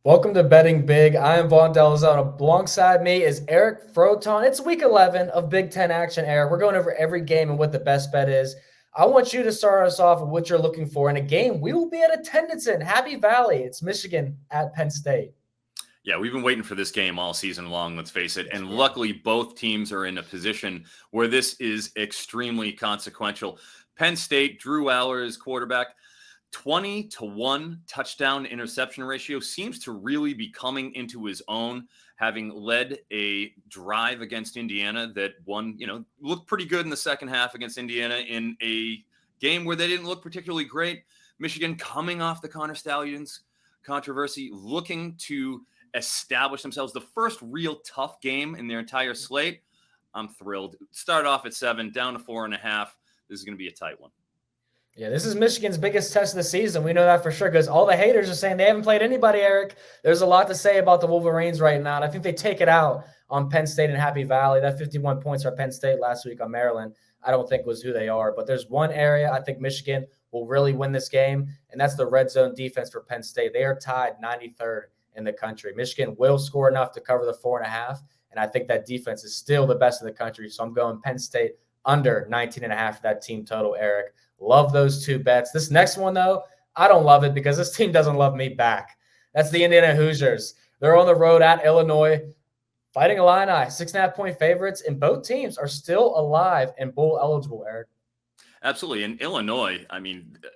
Welcome to Betting Big. I am Vaughn Dalzell. Alongside me is Eric Froton. It's week 11 of Big Ten action, Eric. We're going over every game and what the best bet is. I want you to start us off with what you're looking for in a game we will be at attendance in Happy Valley. It's Michigan at Penn State. Yeah, we've been waiting for this game all season long, let's face it. And luckily, both teams are in a position where this is extremely consequential. Penn State, Drew Aller's quarterback, 20-1 touchdown interception ratio, seems to really be coming into his own, having led a drive against Indiana that looked pretty good in the second half against Indiana in a game where they didn't look particularly great. Michigan coming off the Connor Stallions controversy, looking to establish themselves, the first real tough game in their entire slate. I'm thrilled. Start off at 7, down to 4.5. This is going to be a tight one. Yeah, this is Michigan's biggest test of the season. We know that for sure because all the haters are saying they haven't played anybody, Eric. There's a lot to say about the Wolverines right now, and I think they take it out on Penn State and Happy Valley. That 51 points for Penn State last week on Maryland, I don't think was who they are. But there's one area I think Michigan will really win this game, and that's the red zone defense for Penn State. They are tied 93rd in the country. Michigan will score enough to cover the 4.5, and I think that defense is still the best in the country. So I'm going Penn State under 19.5 for that team total, Eric. Love those two bets. This next one, though, I don't love it because this team doesn't love me back. That's the Indiana Hoosiers. They're on the road at Illinois, fighting Illini, 6.5-point favorites, and both teams are still alive and bowl eligible, Eric. Absolutely. And Illinois,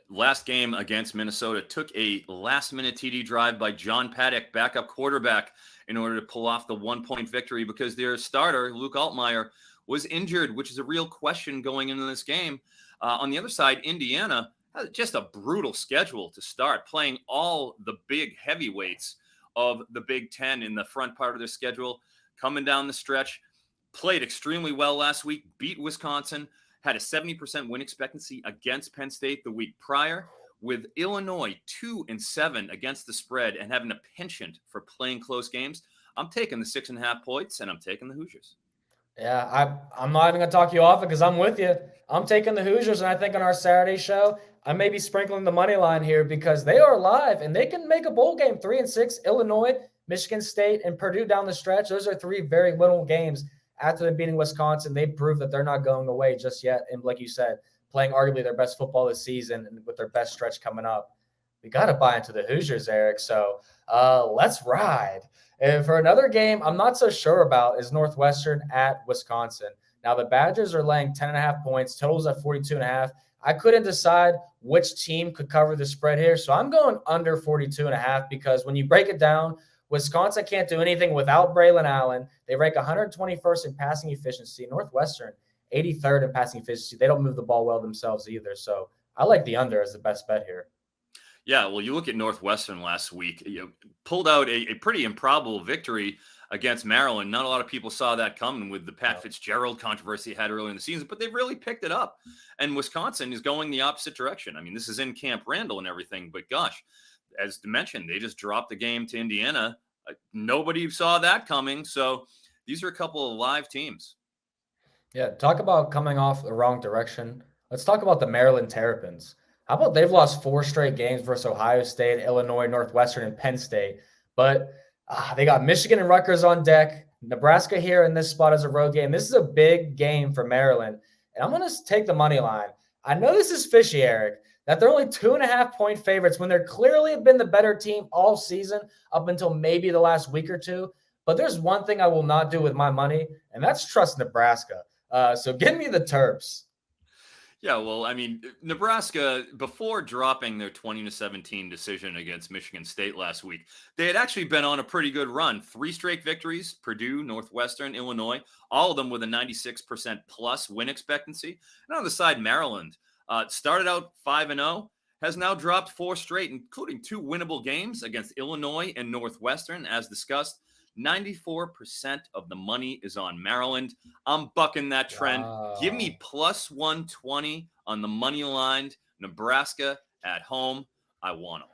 last game against Minnesota took a last-minute TD drive by John Paddock, backup quarterback, in order to pull off the 1-point victory because their starter, Luke Altmaier, was injured, which is a real question going into this game. On the other side, Indiana has just a brutal schedule to start, playing all the big heavyweights of the Big Ten in the front part of their schedule, coming down the stretch. Played extremely well last week, beat Wisconsin, had a 70% win expectancy against Penn State the week prior, with Illinois 2-7 against the spread and having a penchant for playing close games. I'm taking the 6.5 points, and I'm taking the Hoosiers. Yeah, I'm not even going to talk you off it because I'm with you. I'm taking the Hoosiers, and I think on our Saturday show, I may be sprinkling the money line here because they are live, and they can make a bowl game. 3-6, Illinois, Michigan State, and Purdue down the stretch. Those are 3 very winnable games. After them beating Wisconsin, they proved that they're not going away just yet. And like you said, playing arguably their best football this season and with their best stretch coming up. We got to buy into the Hoosiers, Eric. So let's ride. And for another game I'm not so sure about is Northwestern at Wisconsin. Now, the Badgers are laying 10.5 points. Totals at 42.5. I couldn't decide which team could cover the spread here. So I'm going under 42.5 because when you break it down, Wisconsin can't do anything without Braylon Allen. They rank 121st in passing efficiency. Northwestern, 83rd in passing efficiency. They don't move the ball well themselves either. So I like the under as the best bet here. Yeah, well, you look at Northwestern last week, pulled out a pretty improbable victory against Maryland. Not a lot of people saw that coming with the Pat Fitzgerald controversy had earlier in the season, but they've really picked it up. And Wisconsin is going the opposite direction. This is in Camp Randall and everything, but gosh, as mentioned, they just dropped the game to Indiana. Nobody saw that coming. So these are a couple of live teams. Yeah, talk about coming off the wrong direction. Let's talk about the Maryland Terrapins. How about they've lost 4 straight games versus Ohio State, Illinois, Northwestern, and Penn State. But they got Michigan and Rutgers on deck. Nebraska here in this spot as a road game. This is a big game for Maryland. And I'm going to take the money line. I know this is fishy, Eric, that they're only 2.5-point favorites when they're clearly have been the better team all season up until maybe the last week or two. But there's one thing I will not do with my money, and that's trust Nebraska. So give me the Terps. Yeah, well, Nebraska, before dropping their 20-17 decision against Michigan State last week, they had actually been on a pretty good run. 3 straight victories, Purdue, Northwestern, Illinois, all of them with a 96% plus win expectancy. And on the side, Maryland started out 5-0, has now dropped 4 straight, including 2 winnable games against Illinois and Northwestern, as discussed. 94% of the money is on Maryland. I'm bucking that trend. Wow. Give me plus 120 on the money line. Nebraska at home. I want them.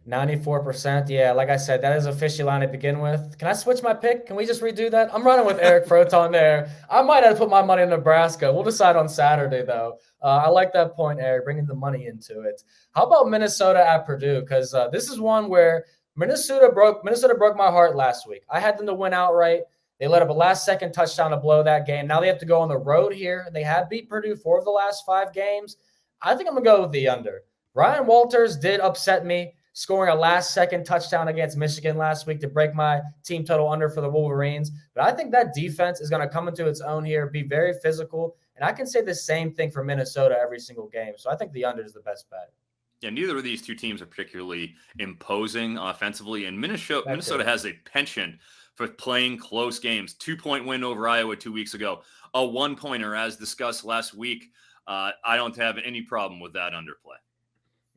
94%. Yeah, like I said, that is a fishy line to begin with. Can I switch my pick? Can we just redo that? I'm running with Eric Froton there. I might have to put my money in Nebraska. We'll decide on Saturday, though. I like that point, Eric, bringing the money into it. How about Minnesota at Purdue? Because this is one where Minnesota broke my heart last week. I had them to win outright. They let up a last-second touchdown to blow that game. Now they have to go on the road here. They have beat Purdue 4 of the last 5 games. I think I'm going to go with the under. Ryan Walters did upset me, scoring a last-second touchdown against Michigan last week to break my team total under for the Wolverines. But I think that defense is going to come into its own here, be very physical. And I can say the same thing for Minnesota every single game. So I think the under is the best bet. Yeah, neither of these two teams are particularly imposing offensively. And Minnesota has a penchant for playing close games. 2-point win over Iowa 2 weeks ago. A 1-pointer, as discussed last week. I don't have any problem with that underplay.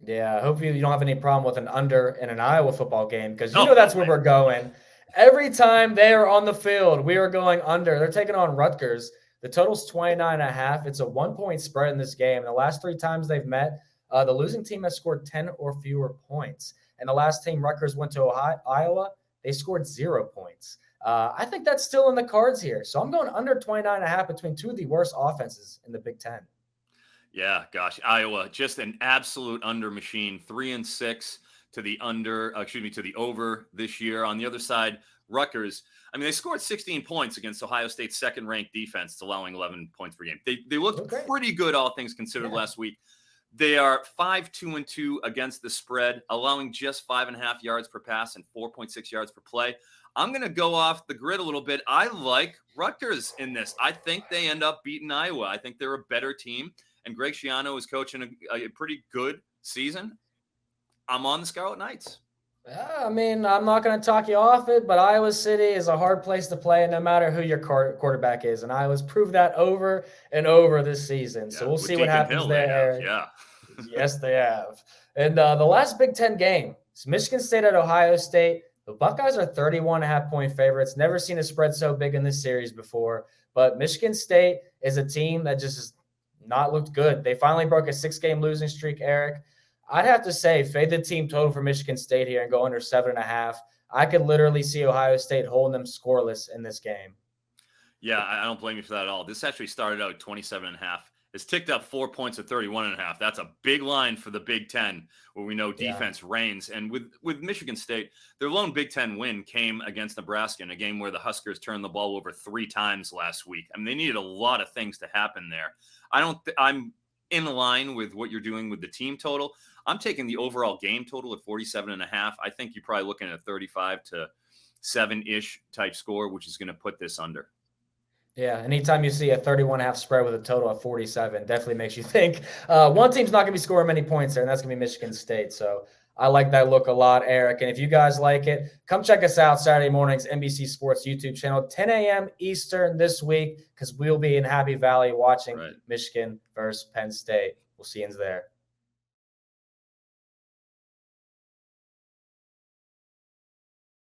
Yeah, I hope you don't have any problem with an under in an Iowa football game because you know that's where we're going. Every time they are on the field, we are going under. They're taking on Rutgers. The total's 29.5. It's a 1-point spread in this game. And the last 3 times they've met, the losing team has scored 10 or fewer points. And the last time Rutgers went to Iowa, they scored 0 points. I think that's still in the cards here. So I'm going under 29.5 between 2 of the worst offenses in the Big Ten. Yeah, gosh, Iowa, just an absolute under machine. 3-6 to the to the over this year. On the other side, Rutgers, I mean, they scored 16 points against Ohio State's second-ranked defense, allowing 11 points per game. They looked pretty good, all things considered, last week. They are 5-2-2 against the spread, allowing just 5.5 yards per pass and 4.6 yards per play. I'm going to go off the grid a little bit. I like Rutgers in this. I think they end up beating Iowa. I think they're a better team. And Greg Schiano is coaching a pretty good season. I'm on the Scarlet Knights. I mean, I'm not going to talk you off it, but Iowa City is a hard place to play, no matter who your quarterback is. And Iowa's proved that over and over this season. So we'll see what happens there. Yeah. Yes, they have. And the last Big Ten game is Michigan State at Ohio State. The Buckeyes are 31.5-point favorites. Never seen a spread so big in this series before. But Michigan State is a team that just has not looked good. They finally broke a 6-game losing streak, Eric. I'd have to say fade the team total for Michigan State here and go under 7.5. I could literally see Ohio State holding them scoreless in this game. Yeah, I don't blame you for that at all. This actually started out at 27.5. It's ticked up 4 points at 31.5. That's a big line for the Big Ten, where we know defense reigns. And with Michigan State, their lone Big Ten win came against Nebraska in a game where the Huskers turned the ball over 3 times last week. I mean, they needed a lot of things to happen there. I'm in line with what you're doing with the team total. I'm taking the overall game total at 47.5. I think you're probably looking at a 35 to 7-ish type score, which is going to put this under. Yeah, anytime you see a 31.5 spread with a total of 47, definitely makes you think one team's not going to be scoring many points there, and that's going to be Michigan State. So I like that look a lot, Eric. And if you guys like it, come check us out Saturday mornings, NBC Sports YouTube channel, 10 a.m. Eastern this week, because we'll be in Happy Valley watching Michigan versus Penn State. We'll see you there.